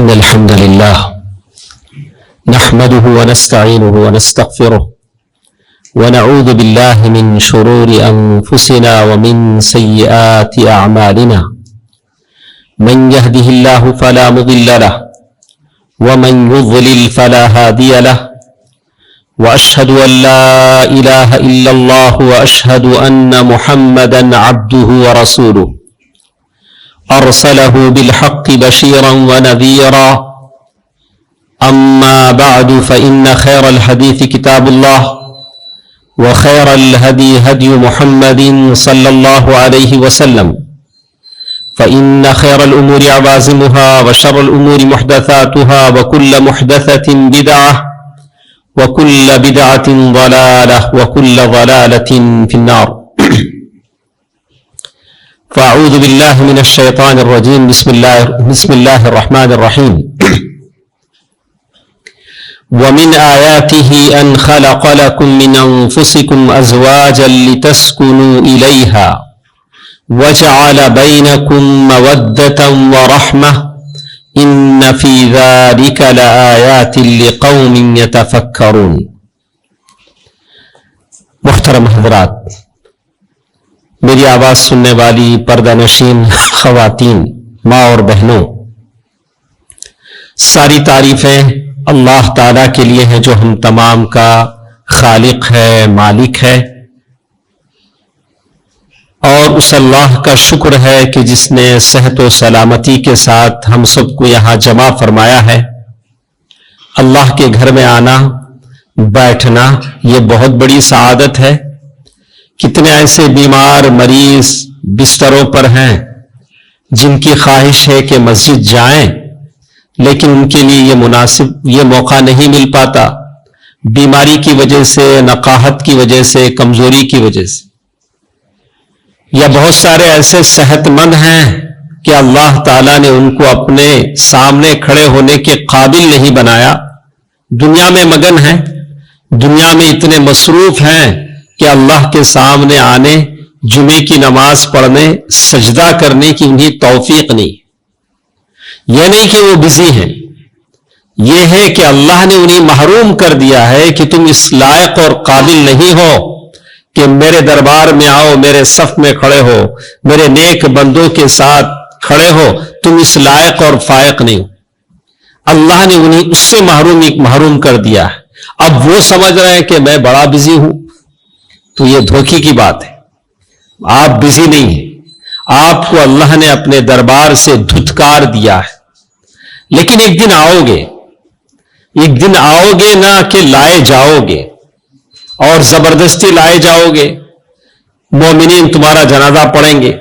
إن الحمد لله نحمده ونستعينه ونستغفره ونعوذ بالله من شرور أنفسنا ومن سيئات أعمالنا من يهده الله فلا مضل له ومن يضلل فلا هادي له وأشهد أن لا إله إلا الله وأشهد أن محمدا عبده ورسوله أرسله بالحق بشيرا ونذيرا أما بعد فإن خير الحديث كتاب الله وخير الهدي هدي محمد صلى الله عليه وسلم فإن خير الأمور عوازمها وشر الأمور محدثاتها وكل محدثة بدعة وكل بدعة ضلالة وكل ضلالة في النار فأعوذ بالله من الشيطان الرجيم بسم الله الرحمن الرحيم ومن آياته أن خلق لكم من أنفسكم أزواجا لتسكنوا إليها وجعل بينكم مودة ورحمة إن في ذلك لآيات لقوم يتفكرون. محترم حضرات، میری آواز سننے والی پردہ نشین خواتین، ماں اور بہنوں، ساری تعریفیں اللہ تعالیٰ کے لیے ہیں جو ہم تمام کا خالق ہے، مالک ہے، اور اس اللہ کا شکر ہے کہ جس نے صحت و سلامتی کے ساتھ ہم سب کو یہاں جمع فرمایا ہے. اللہ کے گھر میں آنا بیٹھنا یہ بہت بڑی سعادت ہے. کتنے ایسے بیمار مریض بستروں پر ہیں جن کی خواہش ہے کہ مسجد جائیں، لیکن ان کے لیے یہ مناسب یہ موقع نہیں مل پاتا، بیماری کی وجہ سے، نقاہت کی وجہ سے، کمزوری کی وجہ سے. یا بہت سارے ایسے صحت مند ہیں کہ اللہ تعالیٰ نے ان کو اپنے سامنے کھڑے ہونے کے قابل نہیں بنایا، دنیا میں مگن ہیں، دنیا میں اتنے مصروف ہیں کہ اللہ کے سامنے آنے، جمعے کی نماز پڑھنے، سجدہ کرنے کی انہیں توفیق نہیں. یہ نہیں کہ وہ بزی ہیں، یہ ہے کہ اللہ نے انہیں محروم کر دیا ہے کہ تم اس لائق اور قابل نہیں ہو کہ میرے دربار میں آؤ، میرے صف میں کھڑے ہو، میرے نیک بندوں کے ساتھ کھڑے ہو، تم اس لائق اور فائق نہیں ہو. اللہ نے انہیں اس سے محروم کر دیا ہے. اب وہ سمجھ رہے ہیں کہ میں بڑا بزی ہوں، تو یہ دھوکے کی بات ہے. آپ بزی نہیں ہیں، آپ کو اللہ نے اپنے دربار سے دھتکار دیا ہے. لیکن ایک دن آؤ گے نہ کہ لائے جاؤ گے، اور زبردستی لائے جاؤ گے. مومنین تمہارا جنازہ پڑھیں گے،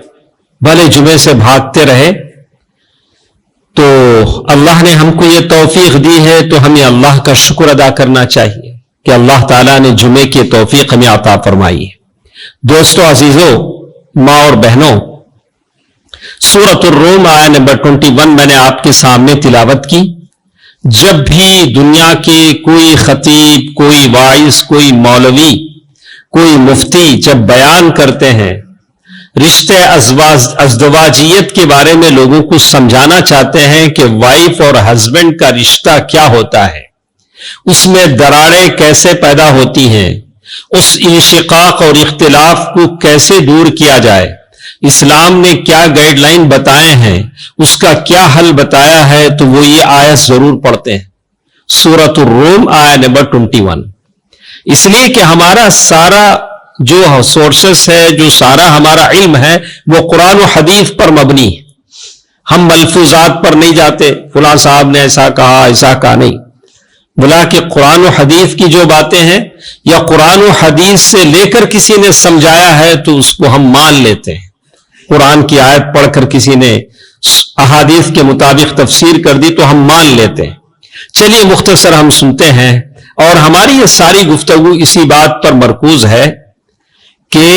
بھلے جمعے سے بھاگتے رہے. تو اللہ نے ہم کو یہ توفیق دی ہے تو ہمیں اللہ کا شکر ادا کرنا چاہیے کہ اللہ تعالیٰ نے جمعے کی توفیق ہمیں عطا فرمائی ہے. دوستو عزیزو، ماں اور بہنوں، سورۃ الروم آیہ نمبر 21 میں نے آپ کے سامنے تلاوت کی. جب بھی دنیا کے کوئی خطیب، کوئی واعظ، کوئی مولوی، کوئی مفتی جب بیان کرتے ہیں، رشتے ازدواجیت کے بارے میں لوگوں کو سمجھانا چاہتے ہیں کہ وائف اور ہسبینڈ کا رشتہ کیا ہوتا ہے، اس میں دراڑیں کیسے پیدا ہوتی ہیں، اس انشقاق اور اختلاف کو کیسے دور کیا جائے، اسلام نے کیا گائیڈ لائن بتائے ہیں، اس کا کیا حل بتایا ہے، تو وہ یہ آیت ضرور پڑھتے ہیں. سورۃ الروم آیہ نمبر 21. اس لیے کہ ہمارا سارا جو سورسز ہے، جو سارا ہمارا علم ہے، وہ قرآن و حدیث پر مبنی ہے. ہم ملفوظات پر نہیں جاتے، فلاں صاحب نے ایسا کہا، ایسا کہا، نہیں. بلا کہ قرآن و حدیث کی جو باتیں ہیں یا قرآن و حدیث سے لے کر کسی نے سمجھایا ہے تو اس کو ہم مان لیتے ہیں. قرآن کی آیت پڑھ کر کسی نے احادیث کے مطابق تفسیر کر دی تو ہم مان لیتے ہیں. چلیے مختصر ہم سنتے ہیں، اور ہماری یہ ساری گفتگو اسی بات پر مرکوز ہے کہ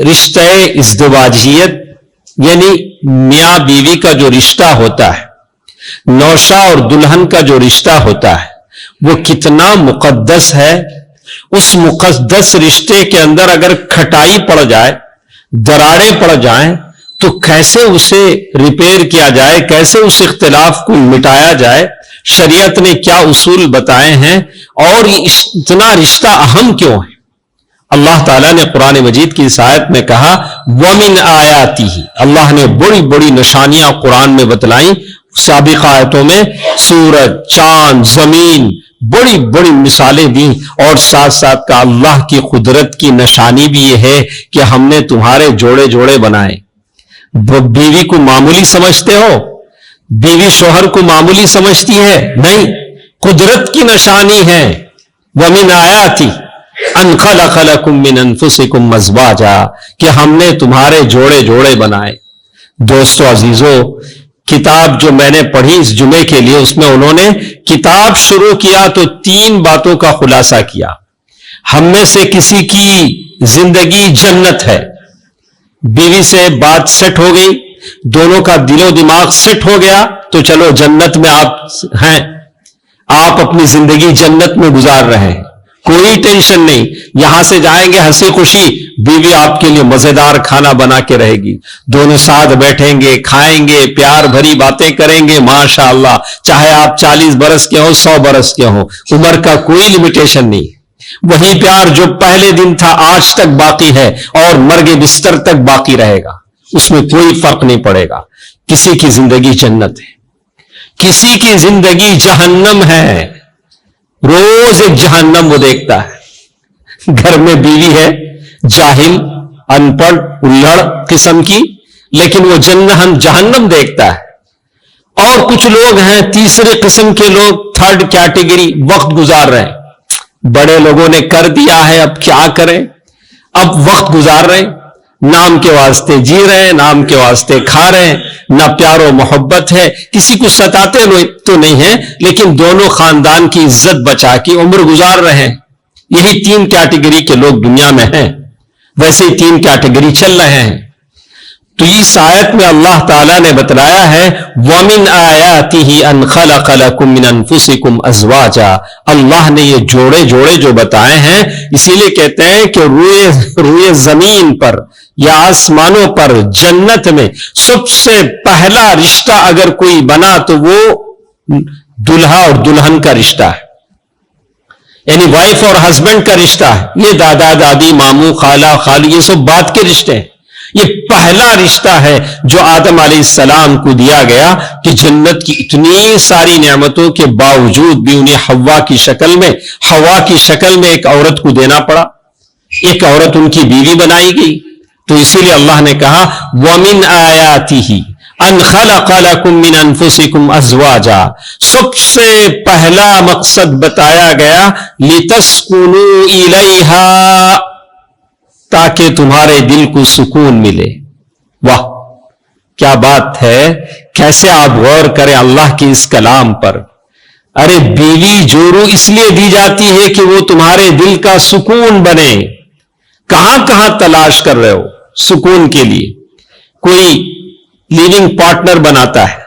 رشتہ ازدواجیت یعنی میاں بیوی کا جو رشتہ ہوتا ہے، نوشا اور دلہن کا جو رشتہ ہوتا ہے، وہ کتنا مقدس ہے. اس مقدس رشتے کے اندر اگر کھٹائی پڑ جائے، دراڑیں پڑ جائیں، تو کیسے اسے ریپیئر کیا جائے, کیسے اس اختلاف کو مٹایا جائے, شریعت نے کیا اصول بتائے ہیں, اور یہ اتنا رشتہ اہم کیوں ہے. اللہ تعالیٰ نے قرآن مجید کی اس آیت میں کہا وَمِنْ آیَاتِهِ, اللہ نے بڑی بڑی نشانیاں قرآن میں بتلائیں. سابقہ آیتوں میں سورج, چاند, زمین, بڑی بڑی مثالیں دیں, اور ساتھ ساتھ کا اللہ کی قدرت کی نشانی بھی یہ ہے کہ ہم نے تمہارے جوڑے جوڑے بنائے. بیوی کو معمولی سمجھتے ہو, بیوی شوہر کو معمولی سمجھتی ہے؟ نہیں, قدرت کی نشانی ہے. وَمِنْ آیَاتِهِ ان خلق لکم من انفسکم ازواجا, کہ ہم نے تمہارے جوڑے جوڑے بنائے. دوستو عزیزو, کتاب جو میں نے پڑھی اس جمعے کے لیے, اس میں انہوں نے کتاب شروع کیا تو 3 باتوں کا خلاصہ کیا. ہم میں سے کسی کی زندگی جنت ہے, بیوی سے بات سیٹ ہو گئی, دونوں کا دل و دماغ سیٹ ہو گیا, تو چلو جنت میں آپ ہیں, آپ اپنی زندگی جنت میں گزار رہے ہیں, کوئی ٹینشن نہیں. یہاں سے جائیں گے ہنسی خوشی, بیوی آپ کے لیے مزیدار کھانا بنا کے رہے گی, دونوں ساتھ بیٹھیں گے, کھائیں گے, پیار بھری باتیں کریں گے, ماشاء اللہ. چاہے آپ 40 برس کے ہوں, 100 برس کے ہوں, عمر کا کوئی لمیٹیشن نہیں. وہی پیار جو پہلے دن تھا آج تک باقی ہے, اور مرگ بستر تک باقی رہے گا, اس میں کوئی فرق نہیں پڑے گا. کسی کی زندگی جنت ہے, کسی کی زندگی جہنم ہے. روز ایک جہنم وہ دیکھتا ہے. گھر میں بیوی ہے جاہل, ان پڑھ, الڑ قسم کی, لیکن وہ جہنم دیکھتا ہے. اور کچھ لوگ ہیں تیسرے قسم کے لوگ, 3rd کیٹیگری, وقت گزار رہے ہیں. بڑے لوگوں نے کر دیا ہے, اب کیا کریں, اب وقت گزار رہے ہیں, نام کے واسطے جی رہے ہیں, نام کے واسطے کھا رہے ہیں, نہ پیار و محبت ہے, کسی کو ستاتے تو نہیں ہیں, لیکن دونوں خاندان کی عزت بچا کے عمر گزار رہے ہیں. یہی 3 کیٹیگری کے لوگ دنیا میں ہیں. ویسے ہی 3 کیٹیگری چل رہے ہیں. تو اس آیت میں اللہ تعالیٰ نے بتلایا ہے وَمِنْ آیَاتِهِ أَنْ خَلَقَ لَكُم مِّنْ أَنفُسِكُمْ أَزْوَاجًا. اللہ نے یہ جوڑے جوڑے جو بتائے ہیں, اسی لیے کہتے ہیں کہ روئے زمین پر یا آسمانوں پر جنت میں سب سے پہلا رشتہ اگر کوئی بنا تو وہ دلہا اور دلہن کا رشتہ ہے, یعنی وائف اور ہسبینڈ کا رشتہ ہے. یہ دادا دادی, ماموں, خالہ خالو, یہ سب بات کے رشتے ہیں. یہ پہلا رشتہ ہے جو آدم علیہ السلام کو دیا گیا, کہ جنت کی اتنی ساری نعمتوں کے باوجود بھی انہیں حوا کی شکل میں ایک عورت کو دینا پڑا. ایک عورت ان کی بیوی بنائی گئی. تو اسی لیے اللہ نے کہا وَمِنْ آیَاتِهِ أَنْ خَلَقَ لَكُم مِّنْ أَنفُسِكُمْ أَزْوَاجًا. سب سے پہلا مقصد بتایا گیا لِتَسْكُنُوا إِلَيْهَا, تاکہ تمہارے دل کو سکون ملے. واہ کیا بات ہے, کیسے آپ غور کریں اللہ کے اس کلام پر. ارے بیوی جورو اس لیے دی جاتی ہے کہ وہ تمہارے دل کا سکون بنے. کہاں کہاں تلاش کر رہے ہو سکون کے لیے. کوئی لیونگ پارٹنر بناتا ہے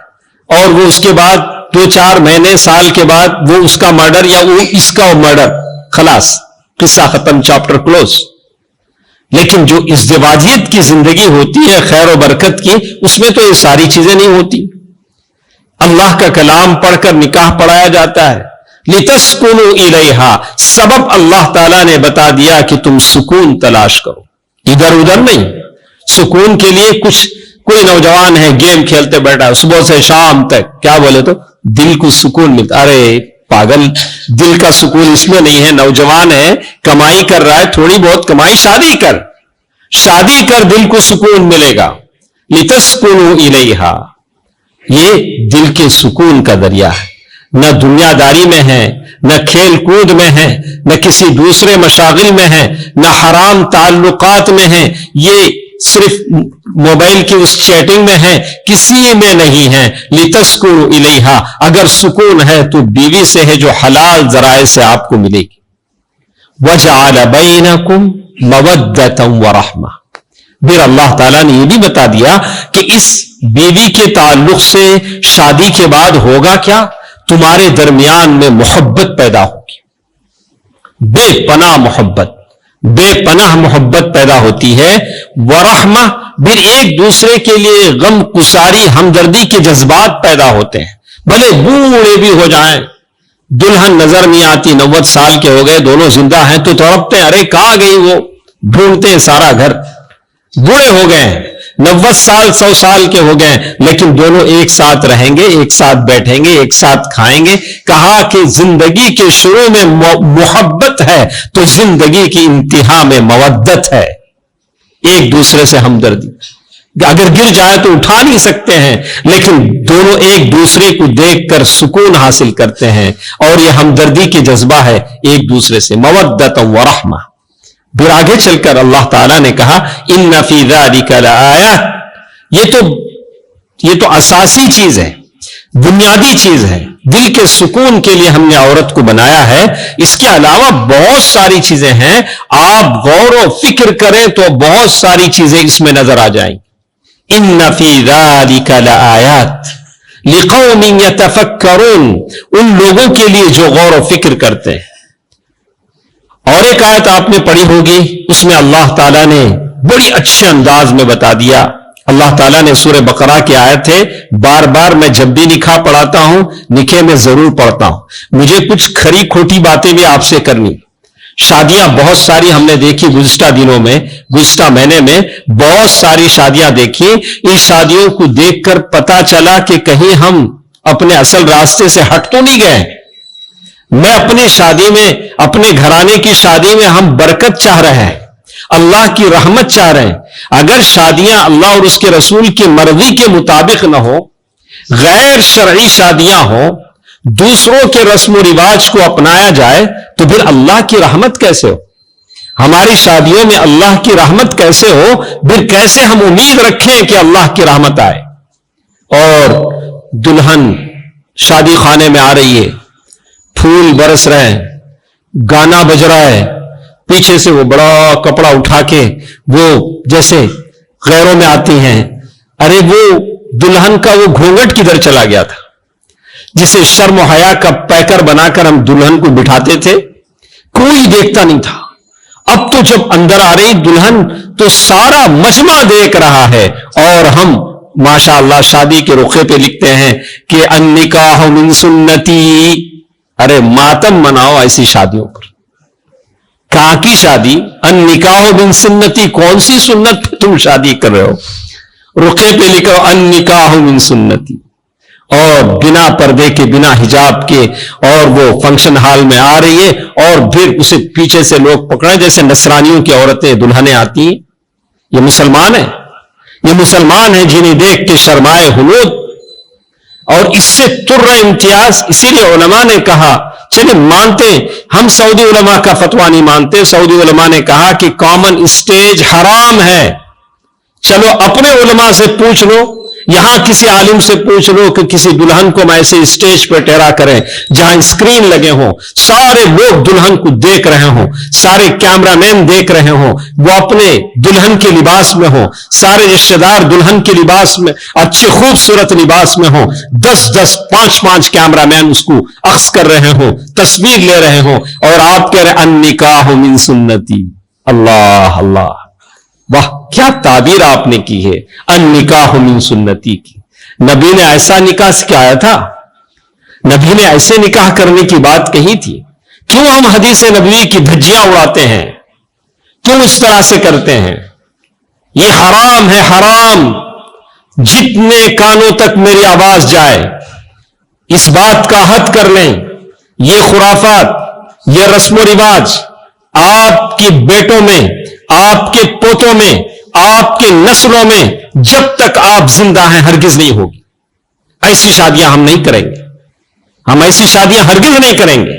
اور وہ اس کے بعد 2-4 مہینے, سال کے بعد وہ اس کا مرڈر یا وہ اس کا مرڈر, خلاص قصہ ختم, چیپٹر کلوز. لیکن جو ازدواجیت کی زندگی ہوتی ہے خیر و برکت کی, اس میں تو یہ ساری چیزیں نہیں ہوتی. اللہ کا کلام پڑھ کر نکاح پڑھایا جاتا ہے. لِتَسْكُنُوا إِلَيْهَا, سبب اللہ تعالیٰ نے بتا دیا کہ تم سکون تلاش کرو, ادھر ادھر نہیں. سکون کے لیے کوئی نوجوان ہے گیم کھیلتے بیٹھا صبح سے شام تک, کیا بولے تو دل کو سکون ملتا. ارے پاگل, دل کا سکون اس میں نہیں ہے. نوجوان ہے, کمائی کر رہا ہے, تھوڑی بہت کمائی, شادی کر دل کو سکون ملے گا. لِتَسْكُنُوا إِلَيْهَا, یہ دل کے سکون کا ذریعہ ہے. نہ دنیا داری میں ہے, نہ کھیل کود میں ہے, نہ کسی دوسرے مشاغل میں ہے, نہ حرام تعلقات میں ہے. یہ صرف موبائل کی اس چیٹنگ میں ہے, کسی میں نہیں ہے. لِتَسْكُنُوا إِلَيْهَا, اگر سکون ہے تو بیوی سے ہے جو حلال ذرائع سے آپ کو ملے گی. وَجَعَلَ بَيْنَكُمْ مَوَدَّةً وَرَحْمَةً. پھر اللہ تعالیٰ نے یہ بھی بتا دیا کہ اس بیوی کے تعلق سے شادی کے بعد ہوگا کیا, تمہارے درمیان میں محبت پیدا ہوگی, بے پناہ محبت. بے پناہ محبت پیدا ہوتی ہے، ورحمہ پھر ایک دوسرے کے لیے غم گساری ہمدردی کے جذبات پیدا ہوتے ہیں. بھلے بوڑھے بھی ہو جائیں، دلہن نظر نہیں آتی، 90 سال کے ہو گئے، دونوں زندہ ہیں تو تڑپتے ہیں، ارے کہاں گئی وہ، ڈھونڈتے ہیں سارا گھر. بوڑھے ہو گئے ہیں، 90 سال 100 سال کے ہو گئے، لیکن دونوں ایک ساتھ رہیں گے، ایک ساتھ بیٹھیں گے، ایک ساتھ کھائیں گے. کہا کہ زندگی کے شروع میں محبت ہے تو زندگی کی انتہا میں مودت ہے، ایک دوسرے سے ہمدردی. اگر گر جائے تو اٹھا نہیں سکتے ہیں، لیکن دونوں ایک دوسرے کو دیکھ کر سکون حاصل کرتے ہیں، اور یہ ہمدردی کی جذبہ ہے ایک دوسرے سے. مودت و رحمہ. پھر آگے چل کر اللہ تعالیٰ نے کہا ان فی ذلک لآیات، یہ تو اساسی چیز ہے، بنیادی چیز ہے. دل کے سکون کے لیے ہم نے عورت کو بنایا ہے. اس کے علاوہ بہت ساری چیزیں ہیں، آپ غور و فکر کریں تو بہت ساری چیزیں اس میں نظر آ جائیں. ان فی ذلک لآیات لقوم یتفکرون، ان لوگوں کے لیے جو غور و فکر کرتے ہیں. اور ایک آیت آپ نے پڑھی ہوگی، اس میں اللہ تعالیٰ نے بڑی اچھے انداز میں بتا دیا. اللہ تعالیٰ نے سورہ بقرہ کی آیت ہے، بار بار میں جب بھی نکاح پڑھاتا ہوں، نکاح میں ضرور پڑھتا ہوں. مجھے کچھ کھری کھوٹی باتیں بھی آپ سے کرنی. شادیاں بہت ساری ہم نے دیکھی گزشتہ دنوں میں، گزشتہ مہینے میں بہت ساری شادیاں دیکھی. ان شادیوں کو دیکھ کر پتا چلا کہ کہیں ہم اپنے اصل راستے سے ہٹ تو نہیں گئے. میں اپنی شادی میں، اپنے گھرانے کی شادی میں ہم برکت چاہ رہے ہیں، اللہ کی رحمت چاہ رہے ہیں. اگر شادیاں اللہ اور اس کے رسول کی مرضی کے مطابق نہ ہو، غیر شرعی شادیاں ہوں، دوسروں کے رسم و رواج کو اپنایا جائے، تو پھر اللہ کی رحمت کیسے ہو؟ ہماری شادیوں میں اللہ کی رحمت کیسے ہو؟ پھر کیسے ہم امید رکھیں کہ اللہ کی رحمت آئے؟ اور دلہن شادی خانے میں آ رہی ہے، پھول برس رہے ہیں، گانا بج رہا ہے، پیچھے سے وہ بڑا کپڑا اٹھا کے وہ جیسے غیروں میں آتی ہیں. ارے وہ دلہن کا وہ گھونگٹ کدھر چلا گیا تھا جسے شرم و حیا کا پیکر بنا کر ہم دلہن کو بٹھاتے تھے؟ کوئی دیکھتا نہیں تھا. اب تو جب اندر آ رہی دلہن تو سارا مجمع دیکھ رہا ہے، اور ہم ماشاء اللہ شادی کے رخے پہ لکھتے ہیں کہ النکاح من سنتی. ارے ماتم مناؤ ایسی شادیوں پر. کہاں کی شادی؟ النکاح من سنتی. کون سی سنت پہ تم شادی کر رہے ہو؟ رخے پہ لکھو النکاح من سنتی. اور بنا پردے کے، بنا حجاب کے، اور وہ فنکشن ہال میں آ رہی ہے، اور پھر اسے پیچھے سے لوگ پکڑے جیسے نصرانیوں کی عورتیں دلہنیں آتی ہیں. یہ مسلمان ہیں، یہ مسلمان ہیں جنہیں دیکھ کے شرمائے ہنود. اور اس سے تر امتیاز. اسی لیے علماء نے کہا چلے مانتے، ہم سعودی علماء کا فتویٰ نہیں مانتے. سعودی علماء نے کہا کہ کامن اسٹیج حرام ہے. چلو اپنے علماء سے پوچھ لو، یہاں کسی عالم سے پوچھ لو کہ کسی دلہن کو میں ایسے اسٹیج پہ ٹھہرا کریں جہاں اسکرین لگے ہوں، سارے لوگ دلہن کو دیکھ رہے ہوں، سارے کیمرہ مین دیکھ رہے ہوں، وہ اپنے دلہن کے لباس میں ہوں، سارے رشتہ دار دلہن کے لباس میں، اچھے خوبصورت لباس میں ہوں، 10 5 کیمرہ مین اس کو اخذ کر رہے ہوں، تصویر لے رہے ہوں، اور آپ کہہ رہے النکاح من سنتی. اللہ اللہ، واہ کیا تعبیر آپ نے کی ہے النکاح من سنتی کی. نبی نے ایسا نکاح سکھایا تھا، نبی نے ایسے نکاح کرنے کی بات کہی تھی. کیوں ہم حدیث نبوی کی دھجیاں اڑاتے ہیں؟ کیوں اس طرح سے کرتے ہیں؟ یہ حرام ہے، حرام. جتنے کانوں تک میری آواز جائے اس بات کا حد کر لیں. یہ خرافات، یہ رسم و رواج آپ کے بیٹوں میں، آپ کے پوتوں میں، آپ کے نسلوں میں جب تک آپ زندہ ہیں ہرگز نہیں ہوگی. ایسی شادیاں ہم نہیں کریں گے، ہم ایسی شادیاں ہرگز نہیں کریں گے.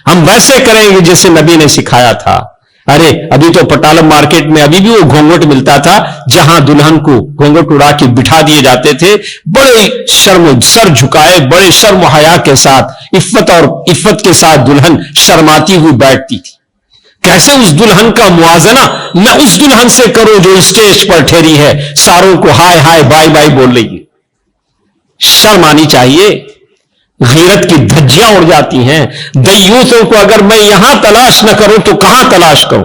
ہم ویسے کریں گے جیسے نبی نے سکھایا تھا. ارے ابھی تو پٹالم مارکیٹ میں ابھی بھی وہ گھونگٹ ملتا تھا جہاں دلہن کو گھونگٹ اڑا کے بٹھا دیے جاتے تھے، بڑے سر جھکائے، بڑے شرم و حیا کے ساتھ، عفت کے ساتھ دلہن شرماتی ہوئی بیٹھتی تھی. کیسے اس دلہن کا موازنہ نہ اس دلہن سے کرو جو اسٹیج پر ٹھہری ہے، ساروں کو ہائے ہائے بائی بائی بول رہی ہے. شرم آنی چاہیے. غیرت کی دھجیاں اڑ جاتی ہیں. دیوتوں کو اگر میں یہاں تلاش نہ کروں تو کہاں تلاش کروں؟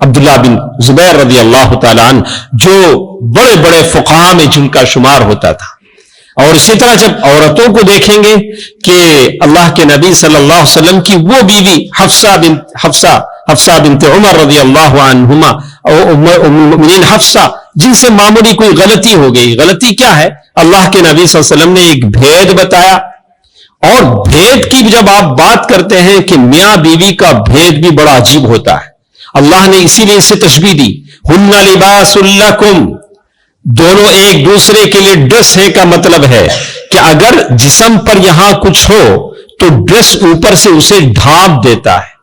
عبداللہ بن زبیر رضی اللہ تعالیٰ عنہ جو بڑے بڑے فقہاء میں جن کا شمار ہوتا تھا. اور اسی طرح جب عورتوں کو دیکھیں گے کہ اللہ کے نبی صلی اللہ علیہ وسلم کی وہ بیوی حفصہ بنت عمر رضی اللہ عنہما ام المؤمنین حفصہ جن سے معمولی کوئی غلطی ہو گئی. غلطی کیا ہے؟ اللہ کے نبی صلی اللہ علیہ وسلم نے ایک بھید بتایا. اور بھید کی جب آپ بات کرتے ہیں کہ میاں بیوی کا بھید بھی بڑا عجیب ہوتا ہے. اللہ نے اسی لیے اسے تشبیہ دی. ہن لباس لکم، دونوں ایک دوسرے کے لیے ڈریس ہے کا مطلب ہے کہ اگر جسم پر یہاں کچھ ہو تو ڈریس اوپر سے اسے ڈھانپ دیتا ہے.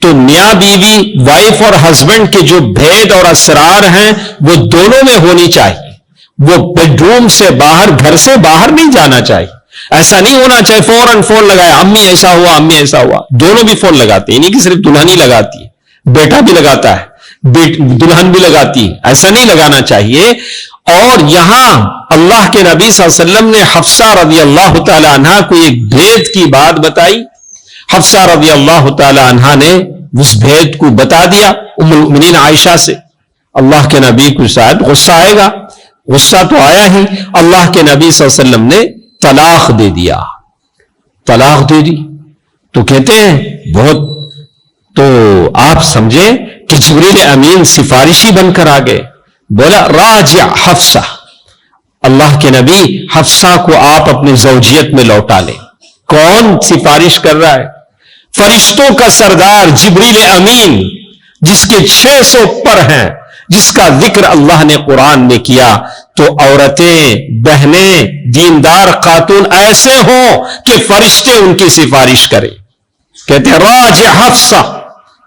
تو میاں بیوی وائف اور ہسبینڈ کے جو بھید اور اسرار ہیں وہ دونوں میں ہونی چاہیے. وہ بیڈ روم سے باہر، گھر سے باہر نہیں جانا چاہیے. ایسا نہیں ہونا چاہیے فوراً فون لگایا امی ایسا ہوا امی ایسا ہوا. دونوں بھی فون لگاتے ہیں، نہیں کہ صرف دلہن ہی لگاتی ہے، بیٹا بھی لگاتا ہے، دلہن بھی لگاتی ہے. ایسا نہیں لگانا چاہیے. اور یہاں اللہ کے نبی صلی اللہ علیہ وسلم نے حفصہ رضی اللہ تعالی عنہا کو ایک بھید کی بات بتائی. حفصہ رضی اللہ تعالی عنہا نے اس بھید کو بتا دیا ام المؤمنین عائشہ سے. اللہ کے نبی کو شاید غصہ آئے گا، غصہ تو آیا ہی. اللہ کے نبی صلی اللہ علیہ وسلم نے طلاق دے دیا. طلاق دے دی تو کہتے ہیں بہت، تو آپ سمجھے کہ جبریل امین سفارشی بن کر آ گئے. بولا راجع حفصہ، اللہ کے نبی حفصہ کو آپ اپنی زوجیت میں لوٹا لیں. کون سفارش کر رہا ہے؟ فرشتوں کا سردار جبریل امین، جس کے 600 پر ہیں، جس کا ذکر اللہ نے قرآن میں کیا. تو عورتیں، بہنیں، دیندار خاتون ایسے ہوں کہ فرشتے ان کی سفارش کریں. کہتے ہیں راجع حفصہ،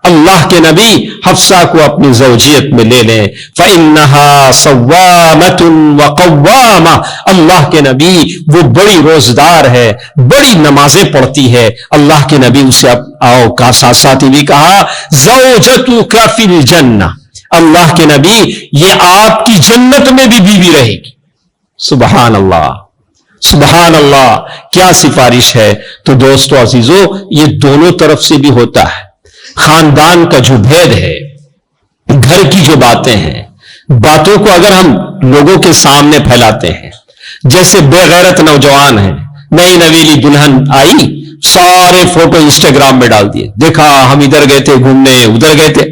اللہ کے نبی حفصہ کو اپنی زوجیت میں لے لیں. فَإِنَّهَا صَوَّامَةٌ وَقَوَّامَةٌ، اللہ کے نبی وہ بڑی روزدار ہے، بڑی نمازیں پڑھتی ہے. اللہ کے نبی اسے آؤ کا ساتھ ساتھ بھی کہا زَوْجَتُكَ فِي الْجَنَّةِ، اللہ کے نبی یہ آپ کی جنت میں بھی بیوی رہے گی. سبحان اللہ، سبحان اللہ، کیا سفارش ہے. تو دوستو عزیزو، یہ دونوں طرف سے بھی ہوتا ہے. خاندان کا جو بھید ہے، گھر کی جو باتیں ہیں، باتوں کو اگر ہم لوگوں کے سامنے پھیلاتے ہیں، جیسے بے غیرت نوجوان ہیں، نئی نویلی دلہن آئی، سارے فوٹو انسٹاگرام میں ڈال دیے، دیکھا ہم ادھر گئے تھے گھومنے، ادھر گئے تھے.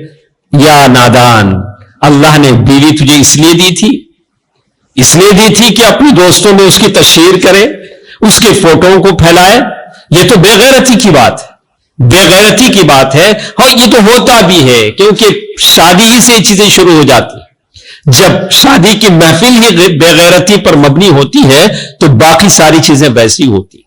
یا نادان، اللہ نے بیوی تجھے اس لیے دی تھی کہ اپنی دوستوں میں اس کی تشہیر کرے، اس کے فوٹوؤں کو پھیلائے. یہ تو بے غیرتی کی بات ہے، بے غیرتی کی بات ہے. اور یہ تو ہوتا بھی ہے، کیونکہ شادی ہی سے یہ چیزیں شروع ہو جاتی ہیں. جب شادی کی محفل ہی بے غیرتی پر مبنی ہوتی ہے تو باقی ساری چیزیں ویسی ہوتی.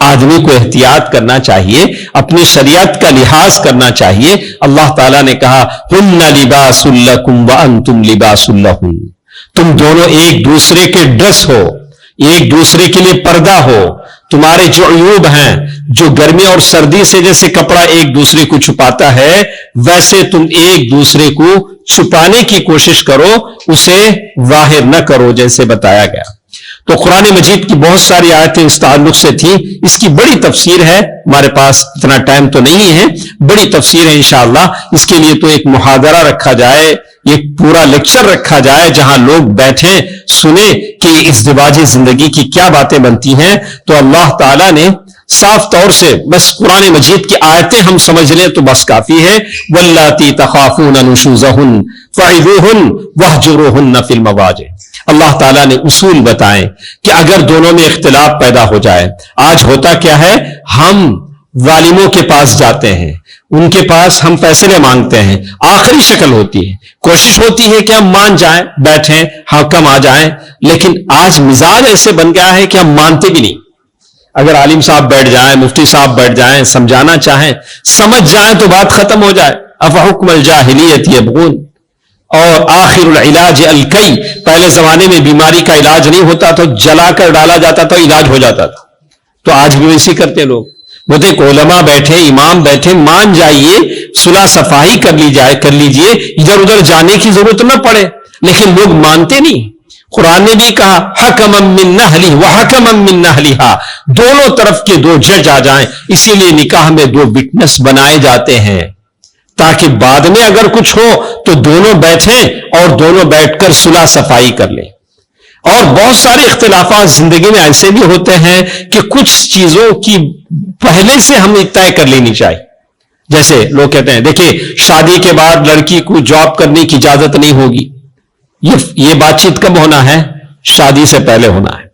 آدمی کو احتیاط کرنا چاہیے، اپنی شریعت کا لحاظ کرنا چاہیے. اللہ تعالیٰ نے کہا ہن لباس لکم وانتم لباس لہن، تم دونوں ایک دوسرے کے ڈریس ہو، ایک دوسرے کے لیے پردہ ہو. تمہارے جو عیوب ہیں، جو گرمی اور سردی سے جیسے کپڑا ایک دوسرے کو چھپاتا ہے، ویسے تم ایک دوسرے کو چھپانے کی کوشش کرو، اسے ظاہر نہ کرو جیسے بتایا گیا. تو قرآن مجید کی بہت ساری آیتیں اس تعلق سے تھیں. اس کی بڑی تفسیر ہے، ہمارے پاس اتنا ٹائم تو نہیں ہے، بڑی تفسیر ہے انشاءاللہ. اس کے لیے تو ایک محاضرہ رکھا جائے، ایک پورا لیکچر رکھا جائے جہاں لوگ بیٹھیں سنیں کہ ازدواجی زندگی کی کیا باتیں بنتی ہیں. تو اللہ تعالیٰ نے صاف طور سے بس قرآن مجید کی آیتیں ہم سمجھ لیں تو بس کافی ہے. واللاتی تخافون نشوزہن فعظوہن واہجروہن فی المضاجع. اللہ تعالیٰ نے اصول بتائیں کہ اگر دونوں میں اختلاف پیدا ہو جائے. آج ہوتا کیا ہے، ہم ظالموں کے پاس جاتے ہیں، ان کے پاس ہم فیصلے مانگتے ہیں. آخری شکل ہوتی ہے، کوشش ہوتی ہے کہ ہم مان جائیں، بیٹھیں، حکم آ جائیں. لیکن آج مزاج ایسے بن گیا ہے کہ ہم مانتے بھی نہیں. اگر عالم صاحب بیٹھ جائیں، مفتی صاحب بیٹھ جائیں، سمجھانا چاہیں، سمجھ جائیں تو بات ختم ہو جائے. افحکم الجاہلیت یبغون. اور آخر العلاج الکی، پہلے زمانے میں بیماری کا علاج نہیں ہوتا تو جلا کر ڈالا جاتا تھا، علاج ہو جاتا تھا. تو آج بھی ویسے کرتے لوگ. وہ دیکھ علماء بیٹھے، امام بیٹھے، مان جائیے، صلح صفائی کر لیجئے، ادھر ادھر جانے کی ضرورت نہ پڑے. لیکن لوگ مانتے نہیں. قرآن نے بھی کہا حکما من اہلہ وحکما من اہلہا، دونوں طرف کے دو جج آ جائیں. اسی لیے نکاح میں دو وٹنس بنائے جاتے ہیں تاکہ بعد میں اگر کچھ ہو تو دونوں بیٹھیں اور دونوں بیٹھ کر صلح صفائی کر لیں. اور بہت سارے اختلافات زندگی میں ایسے بھی ہوتے ہیں کہ کچھ چیزوں کی پہلے سے ہمیں طے کر لینی چاہیے. جیسے لوگ کہتے ہیں دیکھیے شادی کے بعد لڑکی کو جاب کرنے کی اجازت نہیں ہوگی. یہ بات چیت کب ہونا ہے؟ شادی سے پہلے ہونا ہے.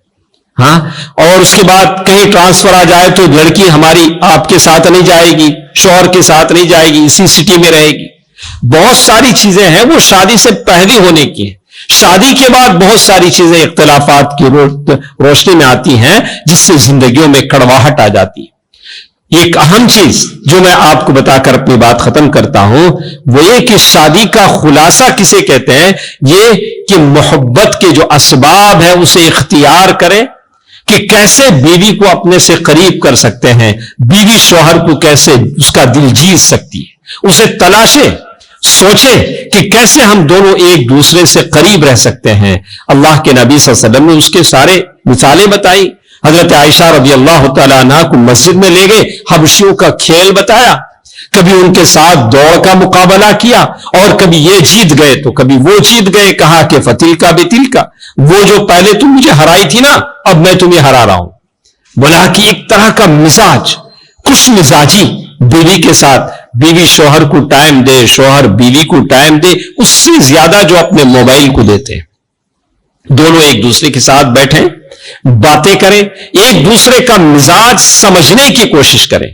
ہاں، اور اس کے بعد کہیں ٹرانسفر آ جائے تو لڑکی ہماری آپ کے ساتھ نہیں جائے گی، شوہر کے ساتھ نہیں جائے گی، اسی سٹی میں رہے گی. بہت ساری چیزیں ہیں وہ شادی سے پہلے ہونے کی ہیں. شادی کے بعد بہت ساری چیزیں اختلافات کی روشنی میں آتی ہیں جس سے زندگیوں میں کڑواہٹ آ جاتی ہے. ایک اہم چیز جو میں آپ کو بتا کر اپنی بات ختم کرتا ہوں وہ یہ کہ شادی کا خلاصہ کسے کہتے ہیں؟ یہ کہ محبت کے جو اسباب ہیں اسے اختیار کریں کہ کیسے بیوی کو اپنے سے قریب کر سکتے ہیں، بیوی شوہر کو کیسے اس کا دل جیت سکتی ہے. اسے تلاشے، سوچے کہ کیسے ہم دونوں ایک دوسرے سے قریب رہ سکتے ہیں. اللہ کے نبی صلی اللہ علیہ وسلم نے اس کے سارے مثالیں بتائی. حضرت عائشہ رضی اللہ تعالیٰ عنہ کو مسجد میں لے گئے، حبشیوں کا کھیل بتایا، کبھی ان کے ساتھ دوڑ کا مقابلہ کیا اور کبھی یہ جیت گئے تو کبھی وہ جیت گئے. کہا کہ فتل کا بتل کا، وہ جو پہلے تم مجھے ہرائی تھی نا اب میں تمہیں ہرا رہا ہوں. بولا کہ ایک طرح کا مزاج، خوش مزاجی بیوی کے ساتھ. بیوی شوہر کو ٹائم دے، شوہر بیوی کو ٹائم دے، اس سے زیادہ جو اپنے موبائل کو دیتے ہیں. دونوں ایک دوسرے کے ساتھ بیٹھیں، باتیں کریں، ایک دوسرے کا مزاج سمجھنے کی کوشش کریں.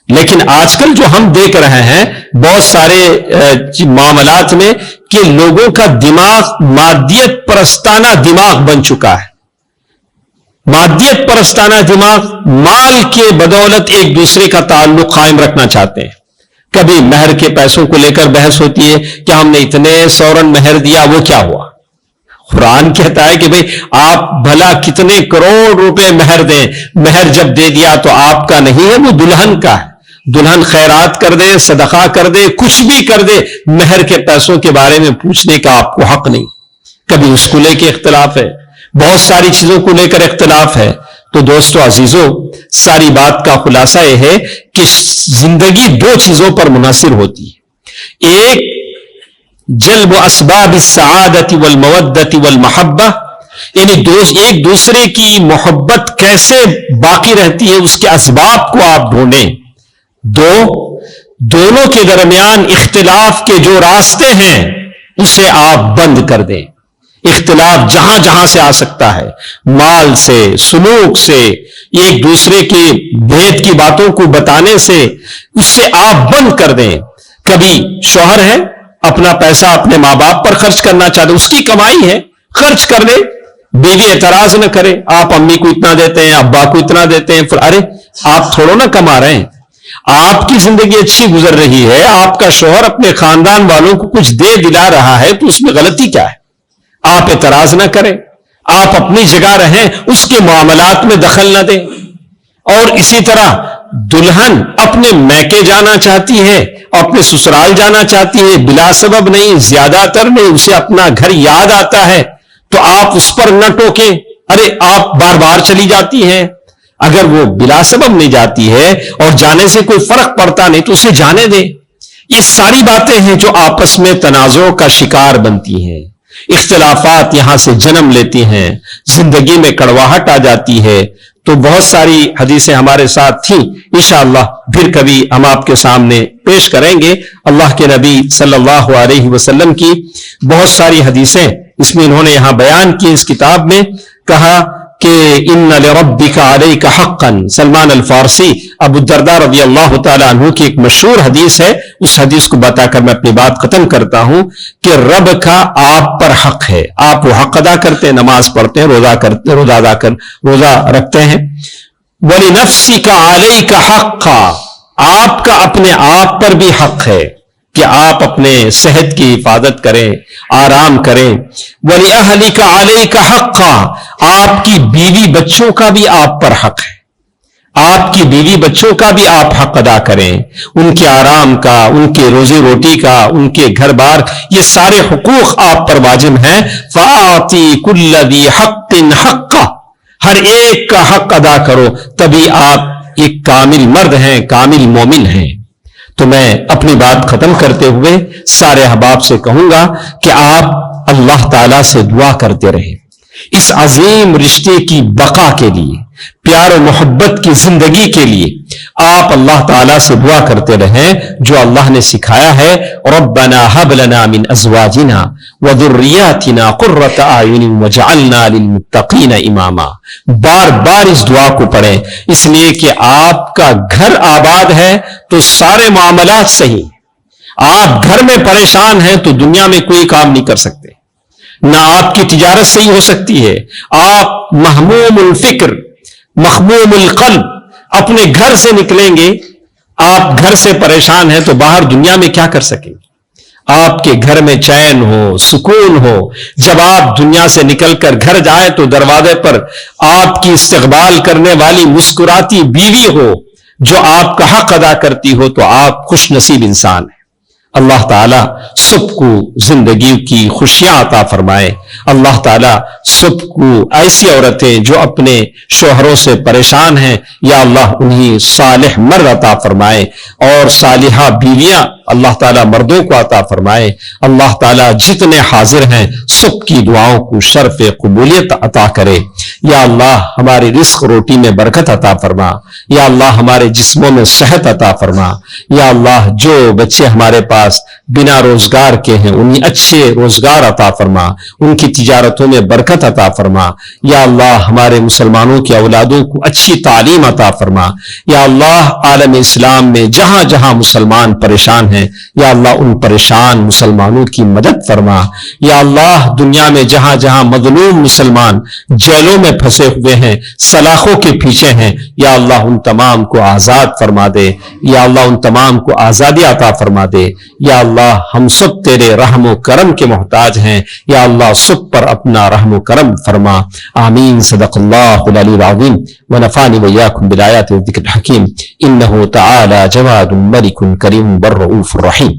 لیکن آج کل جو ہم دیکھ رہے ہیں بہت سارے معاملات میں کہ لوگوں کا دماغ مادیت پرستانہ دماغ بن چکا ہے. مادیت پرستانہ دماغ، مال کے بدولت ایک دوسرے کا تعلق قائم رکھنا چاہتے ہیں. کبھی مہر کے پیسوں کو لے کر بحث ہوتی ہے کہ ہم نے اتنے سورن مہر دیا، وہ کیا ہوا؟ قرآن کہتا ہے کہ بھئی آپ بھلا کتنے کروڑ روپے مہر دیں، مہر جب دے دیا تو آپ کا نہیں ہے، وہ دلہن کا ہے. دلہن خیرات کر دے، صدقہ کر دے، کچھ بھی کر دے، مہر کے پیسوں کے بارے میں پوچھنے کا آپ کو حق نہیں. کبھی اس کو لے کے اختلاف ہے، بہت ساری چیزوں کو لے کر اختلاف ہے. تو دوستو عزیزو، ساری بات کا خلاصہ یہ ہے کہ زندگی دو چیزوں پر منحصر ہوتی ہے. ایک جلب اسباب السعادت والمودت والمحبہ، یعنی ایک دوسرے کی محبت کیسے باقی رہتی ہے اس کے اسباب کو آپ ڈھونڈیں. دونوں کے درمیان اختلاف کے جو راستے ہیں اسے آپ بند کر دیں. اختلاف جہاں جہاں سے آ سکتا ہے، مال سے، سلوک سے، ایک دوسرے کے بھید کی باتوں کو بتانے سے، اس سے آپ بند کر دیں. کبھی شوہر ہے اپنا پیسہ اپنے ماں باپ پر خرچ کرنا چاہتے، اس کی کمائی ہے، خرچ کر دے، بیوی اعتراض نہ کرے. آپ امی کو اتنا دیتے ہیں، ابا کو اتنا دیتے ہیں، پھر ارے آپ تھوڑا نہ کما رہے ہیں، آپ کی زندگی اچھی گزر رہی ہے، آپ کا شوہر اپنے خاندان والوں کو کچھ دے دلا رہا ہے، تو اس میں غلطی کیا ہے؟ آپ اعتراض نہ کریں، آپ اپنی جگہ رہیں، اس کے معاملات میں دخل نہ دیں. اور اسی طرح دلہن اپنے میکے جانا چاہتی ہے، اپنے سسرال جانا چاہتی ہے، بلا سبب نہیں، زیادہ تر نہیں، اسے اپنا گھر یاد آتا ہے تو آپ اس پر نہ ٹوکیں. ارے آپ بار بار چلی جاتی ہیں، اگر وہ بلا سبب نہیں جاتی ہے اور جانے سے کوئی فرق پڑتا نہیں تو اسے جانے دیں. یہ ساری باتیں ہیں جو آپس میں تنازع کا شکار بنتی ہیں. اختلافات یہاں سے جنم لیتی ہیں، زندگی میں کڑواہٹ آ جاتی ہے. تو بہت ساری حدیثیں ہمارے ساتھ تھیں، انشاءاللہ پھر کبھی ہم آپ کے سامنے پیش کریں گے. اللہ کے نبی صلی اللہ علیہ وسلم کی بہت ساری حدیثیں اس میں انہوں نے یہاں بیان کی. اس کتاب میں کہا کہ ان لربک علیک حقا. سلمان الفارسی ابو الدرداء رضی اللہ تعالیٰ عنہ کی ایک مشہور حدیث ہے، اس حدیث کو بتا کر میں اپنی بات ختم کرتا ہوں کہ رب کا آپ پر حق ہے. آپ وہ حق ادا کرتے ہیں، نماز پڑھتے ہیں، روزہ رکھتے ہیں. وَلِنَفْسِكَ عَلَيْكَ حَقًّا، آپ کا اپنے آپ پر بھی حق ہے کہ آپ اپنے صحت کی حفاظت کریں، آرام کریں. وَلِأَهْلِكَ عَلَيْكَ حَقًّا، آپ کی بیوی بچوں کا بھی آپ پر حق ہے. آپ کی بیوی بچوں کا بھی آپ حق ادا کریں، ان کے آرام کا، ان کے روزی روٹی کا، ان کے گھر بار، یہ سارے حقوق آپ پر واجب ہیں. فَآتِي كُلَّ ذِي حَقٍّ حَقَّهُ، ہر ایک کا حق ادا کرو، تبھی آپ ایک کامل مرد ہیں، کامل مومن ہیں. تو میں اپنی بات ختم کرتے ہوئے سارے احباب سے کہوں گا کہ آپ اللہ تعالی سے دعا کرتے رہیں اس عظیم رشتے کی بقا کے لیے، پیار و محبت کی زندگی کے لیے آپ اللہ تعالیٰ سے دعا کرتے رہیں جو اللہ نے سکھایا ہے، ربنا هب لنا من ازواجنا وذرياتنا قرة اعین واجعلنا للمتقین اماما. بار بار اس دعا کو پڑھیں، اس لیے کہ آپ کا گھر آباد ہے تو سارے معاملات صحیح. آپ گھر میں پریشان ہیں تو دنیا میں کوئی کام نہیں کر سکتے، نہ آپ کی تجارت صحیح ہو سکتی ہے. آپ محموم الفکر مخموم القلب اپنے گھر سے نکلیں گے، آپ گھر سے پریشان ہیں تو باہر دنیا میں کیا کر سکیں گے؟ آپ کے گھر میں چین ہو، سکون ہو. جب آپ دنیا سے نکل کر گھر جائیں تو دروازے پر آپ کی استقبال کرنے والی مسکراتی بیوی ہو جو آپ کا حق ادا کرتی ہو تو آپ خوش نصیب انسان ہیں. اللہ تعالیٰ سب کو زندگی کی خوشیاں عطا فرمائے. اللہ تعالیٰ سب کو ایسی عورتیں جو اپنے شوہروں سے پریشان ہیں، یا اللہ انہیں صالح مرد عطا فرمائے اور صالحہ بیویاں اللہ تعالیٰ مردوں کو عطا فرمائے. اللہ تعالیٰ جتنے حاضر ہیں سب کی دعاؤں کو شرف قبولیت عطا کرے. یا اللہ ہماری رزق روٹی میں برکت عطا فرما. یا اللہ ہمارے جسموں میں صحت عطا فرما. یا اللہ جو بچے ہمارے پاس بنا روزگار کے ہیں انہیں اچھے روزگار عطا فرما، ان کی تجارتوں میں برکت عطا فرما. یا اللہ ہمارے مسلمانوں کی اولادوں کو اچھی تعلیم عطا فرما. یا اللہ عالم اسلام میں جہاں جہاں مسلمان پریشان ہیں، یا اللہ ان پریشان مسلمانوں کی مدد فرما. یا اللہ دنیا میں جہاں جہاں مظلوم مسلمان جیلوں میں پھنسے ہوئے ہیں، سلاخوں کے پیچھے ہیں، یا اللہ ان تمام کو آزاد فرما دے. یا اللہ ان تمام کو آزادی عطا فرما دے. یا اللہ ہم سب تیرے رحم و کرم کے محتاج ہیں. یا اللہ سب پر اپنا رحم و کرم فرما. آمین. صدق اللہ العلی العظیم ونفعني وإياكم بالآيات والذكر الحكيم إنه تعالى جواد ملك كريم بالرؤوف الرحيم.